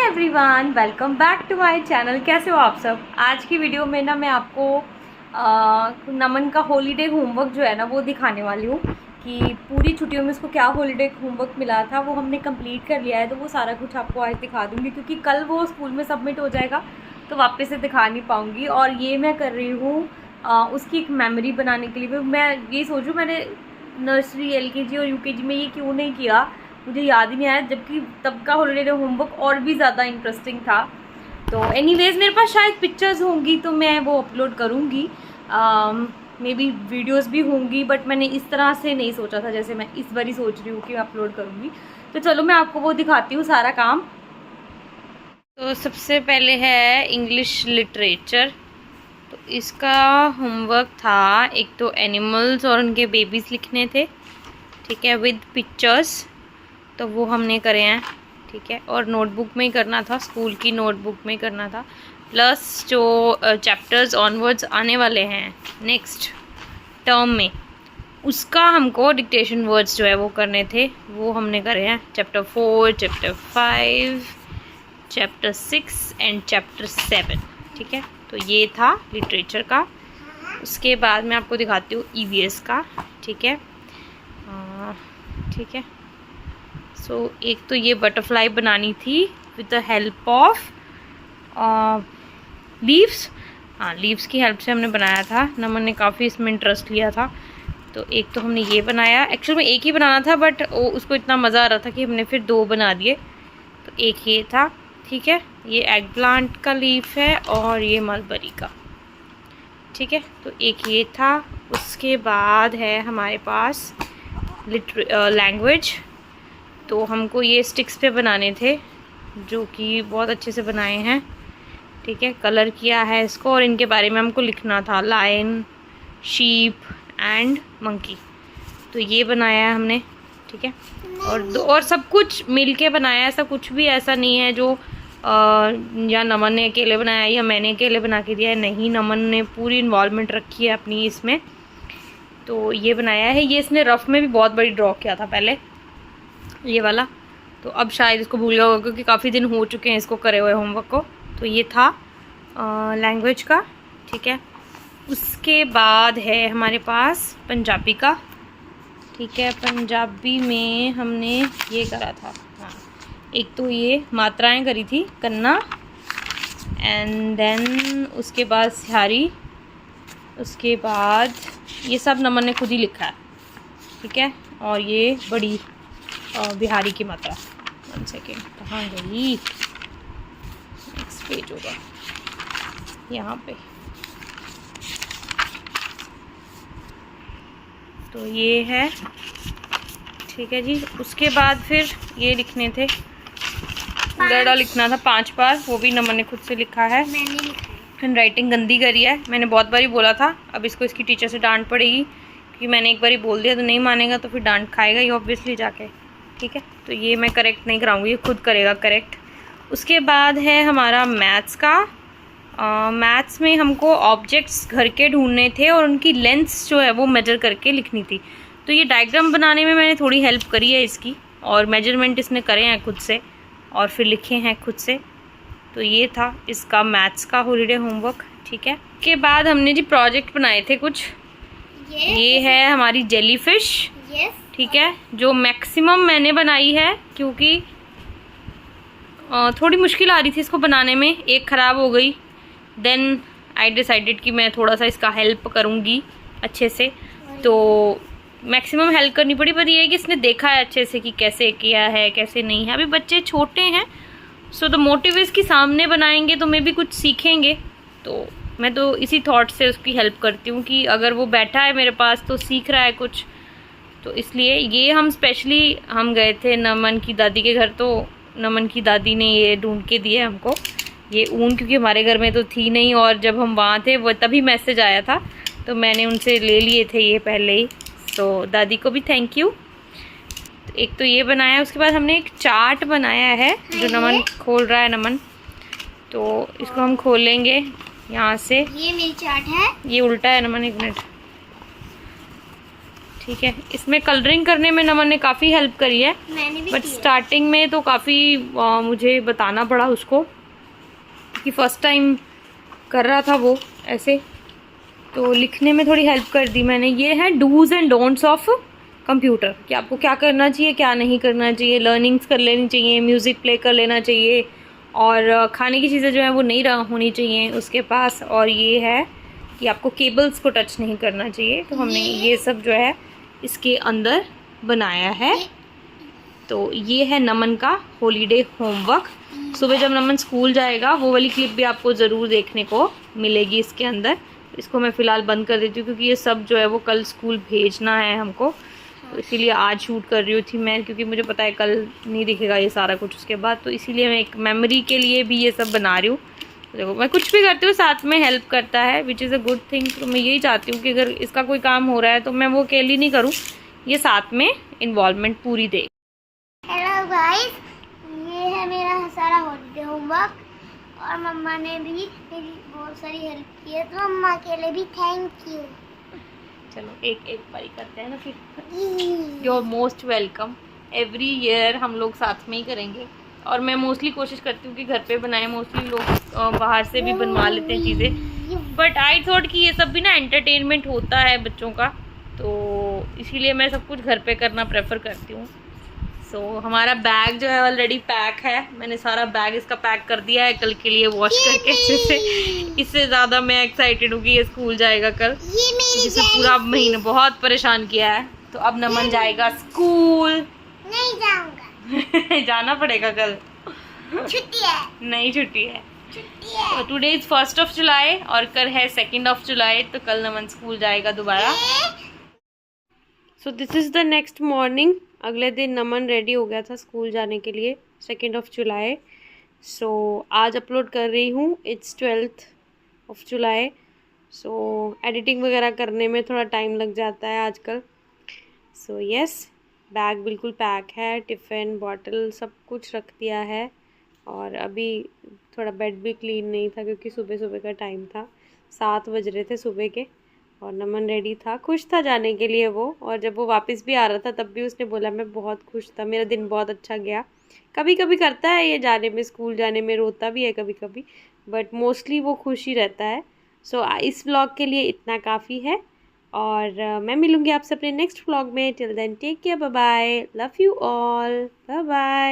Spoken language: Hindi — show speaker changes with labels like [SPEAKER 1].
[SPEAKER 1] Everyone, welcome back to my channel. कैसे हो आप सब। आज की वीडियो में ना मैं आपको नमन का हॉलीडे होमवर्क जो है ना वो दिखाने वाली हूँ कि पूरी छुट्टियों में उसको क्या हॉलीडे होमवर्क मिला था, वो हमने कंप्लीट कर लिया है। तो वो सारा कुछ आपको आज दिखा दूँगी क्योंकि कल वो स्कूल में सबमिट हो जाएगा तो वापस से दिखा नहीं पाऊँगी। और ये मैं कर रही हूँ उसकी एक मेमोरी बनाने के लिए। मैं ये सोचूँ मैंने नर्सरी LKG और UKG में ये क्यों नहीं किया, मुझे याद ही नहीं आया, जबकि तब का हॉलीडे होमवर्क और भी ज़्यादा इंटरेस्टिंग था। तो एनीवेज़ मेरे पास शायद पिक्चर्स होंगी तो मैं वो अपलोड करूँगी, मे बी वीडियोज़ भी होंगी, बट मैंने इस तरह से नहीं सोचा था जैसे मैं इस बार ही सोच रही हूँ कि मैं अपलोड करूँगी। तो चलो मैं आपको वो दिखाती हूँ सारा काम। तो सबसे पहले है इंग्लिश लिटरेचर। तो इसका होमवर्क था, एक तो एनिमल्स और उनके बेबीज़ लिखने थे, ठीक है, विद पिक्चर्स। तो वो हमने करे हैं, ठीक है, और नोटबुक में ही करना था, स्कूल की नोटबुक में ही करना था। प्लस जो चैप्टर्स ऑनवर्ड्स आने वाले हैं नेक्स्ट टर्म में, उसका हमको डिक्टेशन वर्ड्स जो है वो करने थे, वो हमने करे हैं। Chapter 4, chapter 5, chapter 6 and chapter 7, ठीक है। तो ये था लिटरेचर का। उसके बाद मैं आपको दिखाती हूँ EVS का, ठीक है, ठीक है। सो एक तो ये बटरफ्लाई बनानी थी with the help of leaves. हाँ, लीव्स की हेल्प से हमने बनाया था। नमन ने काफ़ी इसमें इंटरेस्ट लिया था। तो एक तो हमने ये बनाया, एक्चुअली में एक ही बनाना था बट उसको इतना मज़ा आ रहा था कि हमने फिर 2 बना दिए। तो एक ये था, ठीक है, ये एग प्लांट का लीफ है और ये मलबरी का, ठीक है। तो एक ये था। उसके बाद है हमारे पास लैंग्वेज। तो हमको ये स्टिक्स पे बनाने थे जो कि बहुत अच्छे से बनाए हैं, ठीक है, कलर किया है इसको और इनके बारे में हमको लिखना था, लायन, शीप एंड मंकी। तो ये बनाया है हमने, ठीक है। और सब कुछ मिल के बनाया है, ऐसा कुछ भी ऐसा नहीं है जो या नमन ने अकेले बनाया या मैंने अकेले बना के दिया है, नहीं, नमन ने पूरी इन्वॉल्वमेंट रखी है अपनी इसमें। तो ये बनाया है, ये इसने रफ में भी बहुत बड़ी ड्रॉ किया था पहले, ये वाला। तो अब शायद इसको भूल गया होगा क्योंकि काफ़ी दिन हो चुके हैं इसको करे हुए होमवर्क को। तो ये था लैंग्वेज का, ठीक है। उसके बाद है हमारे पास पंजाबी का, ठीक है। पंजाबी में हमने ये करा था, हाँ, एक तो ये मात्राएं करी थी, कन्ना, एंड देन उसके बाद सिहारी, उसके बाद ये सब नमन ने खुद ही लिखा है, ठीक है। और ये बड़ी बिहारी की मात्रा। 1 सेकेंड, कहाँ गई, नेक्स्ट पेज होगा यहाँ पे। तो ये है, ठीक है जी। उसके बाद फिर ये लिखने थे, गड़ा लिखना था 5 बार, वो भी नमन ने खुद से लिखा है। हैंड राइटिंग गंदी करी है, मैंने बहुत बारी बोला था। अब इसको इसकी टीचर से डांट पड़ेगी क्योंकि मैंने एक बारी बोल दिया तो नहीं मानेगा, तो फिर डांट खाएगा ये ऑब्वियसली जाके, ठीक है। तो ये मैं करेक्ट नहीं कराऊंगी, ये खुद करेगा करेक्ट। उसके बाद है हमारा मैथ्स का। मैथ्स में हमको ऑब्जेक्ट्स घर के ढूंढने थे और उनकी लेंथ्स जो है वो मेजर करके लिखनी थी। तो ये डायग्राम बनाने में मैंने थोड़ी हेल्प करी है इसकी, और मेजरमेंट इसने करे हैं खुद से और फिर लिखे हैं खुद से। तो ये था इसका मैथ्स का हॉलीडे होमवर्क, ठीक है। उसके बाद हमने जी प्रोजेक्ट बनाए थे कुछ। ये है हमारी जेलीफिश, ठीक है, जो मैक्सिमम मैंने बनाई है क्योंकि थोड़ी मुश्किल आ रही थी इसको बनाने में, एक ख़राब हो गई। देन आई डिसाइडेड कि मैं थोड़ा सा इसका हेल्प करूँगी अच्छे से, तो मैक्सिमम हेल्प करनी पड़ी। पर ये है कि इसने देखा है अच्छे से कि कैसे किया है कैसे नहीं है। अभी बच्चे छोटे हैं, सो द मोटिव इज़ कि सामने बनाएंगे तो मे भी कुछ सीखेंगे। तो मैं तो इसी थॉट से उसकी हेल्प करती हूँ कि अगर वो बैठा है मेरे पास तो सीख रहा है कुछ। तो इसलिए ये हम स्पेशली हम गए थे नमन की दादी के घर, तो नमन की दादी ने ये ढूंढ के दिए हमको ये ऊन, क्योंकि हमारे घर में तो थी नहीं, और जब हम वहाँ थे वो तभी मैसेज आया था तो मैंने उनसे ले लिए थे ये पहले ही। तो दादी को भी थैंक यू। तो एक तो ये बनाया, उसके बाद हमने एक चार्ट बनाया है जो नमन खोल रहा है, नमन। तो इसको हम खोलेंगे यहाँ से।
[SPEAKER 2] ये मेरी चार्ट है,
[SPEAKER 1] ये उल्टा है नमन, 1 मिनट, ठीक है। इसमें कलरिंग करने में नमन ने काफ़ी हेल्प करी है, बट स्टार्टिंग में तो काफ़ी मुझे बताना पड़ा उसको, क्योंकि फर्स्ट टाइम कर रहा था वो ऐसे, तो लिखने में थोड़ी हेल्प कर दी मैंने। ये है dos and don'ts of computer, कि आपको क्या करना चाहिए क्या नहीं करना चाहिए। लर्निंग्स कर लेनी चाहिए, म्यूज़िक प्ले कर लेना चाहिए, और खाने की चीज़ें जो है वो नहीं होनी चाहिए उसके पास। और ये है कि आपको केबल्स को टच नहीं करना चाहिए। तो हमने ये सब जो है इसके अंदर बनाया है। तो ये है नमन का हॉलीडे होमवर्क। सुबह जब नमन स्कूल जाएगा वो वाली क्लिप भी आपको ज़रूर देखने को मिलेगी इसके अंदर। इसको मैं फ़िलहाल बंद कर देती हूँ, क्योंकि ये सब जो है वो कल स्कूल भेजना है हमको, तो इसीलिए आज शूट कर रही थी मैं, क्योंकि मुझे पता है कल नहीं दिखेगा ये सारा कुछ उसके बाद। तो इसीलिए मैं एक मेमोरी के लिए भी ये सब बना रही हूँ। तो देखो, मैं कुछ भी करती हूँ साथ में हेल्प करता है, which is a good thing. तो मैं यही चाहती हूँ कि अगर इसका कोई काम हो रहा है तो मैं वो अकेली नहीं करूँ, ये साथ में इन्वॉल्वमेंट पूरी दे।
[SPEAKER 2] हेलो गाइस, ये है मेरा सारा हॉलीडे होमवर्क, और मम्मा ने भी मेरी बहुत सारी हेल्प की है, तो मम्मा के लिए भी थैंक यू।
[SPEAKER 1] चलो एक एक बारी करते हैं ना फिर। You are most welcome. Every year हम लोग साथ में ही करेंगे, और मैं मोस्टली कोशिश करती हूँ कि घर पे बनाए। मोस्टली लोग बाहर से भी बनवा लेते हैं चीज़ें, बट आई थॉट कि ये सब भी ना एंटरटेनमेंट होता है बच्चों का, तो इसीलिए मैं सब कुछ घर पे करना प्रेफर करती हूँ। सो हमारा बैग जो है ऑलरेडी पैक है। मैंने सारा बैग इसका पैक कर दिया है कल के लिए, वॉश करके अच्छे से। इससे ज़्यादा मैं एक्साइटेड हूँ कि ये स्कूल जाएगा कल, जिसे पूरा महीना बहुत परेशान किया है। तो अब नमन जाएगा स्कूल।
[SPEAKER 2] नहीं जाऊंगा।
[SPEAKER 1] जाना पड़ेगा कल,
[SPEAKER 2] छुट्टी है।
[SPEAKER 1] नहीं छुट्टी है,
[SPEAKER 2] छुट्टी है।
[SPEAKER 1] तो टुडे इज़ 1 जुलाई और कल है 2 जुलाई, तो कल नमन स्कूल जाएगा दोबारा। So this is the next morning. अगले दिन नमन रेडी हो गया था स्कूल जाने के लिए, 2 जुलाई। सो आज अपलोड कर रही हूँ, इट्स 12 जुलाई। सो एडिटिंग वगैरह करने में थोड़ा टाइम लग जाता है आजकल। सो यस, बैग बिल्कुल पैक है, टिफ़िन बॉटल सब कुछ रख दिया है। और अभी थोड़ा बेड भी क्लीन नहीं था, क्योंकि सुबह सुबह का टाइम था, 7 बज रहे थे सुबह के। और नमन रेडी था, खुश था जाने के लिए वो। और जब वो वापस भी आ रहा था तब भी उसने बोला मैं बहुत खुश था, मेरा दिन बहुत अच्छा गया। कभी कभी करता है ये जाने में, स्कूल जाने में रोता भी है कभी कभी, बट मोस्टली वो खुश ही रहता है। सो इस व्लॉग के लिए इतना काफ़ी है, और मैं मिलूँगी आपसे अपने नेक्स्ट व्लॉग में। Till then take care, bye bye, love you all, bye bye.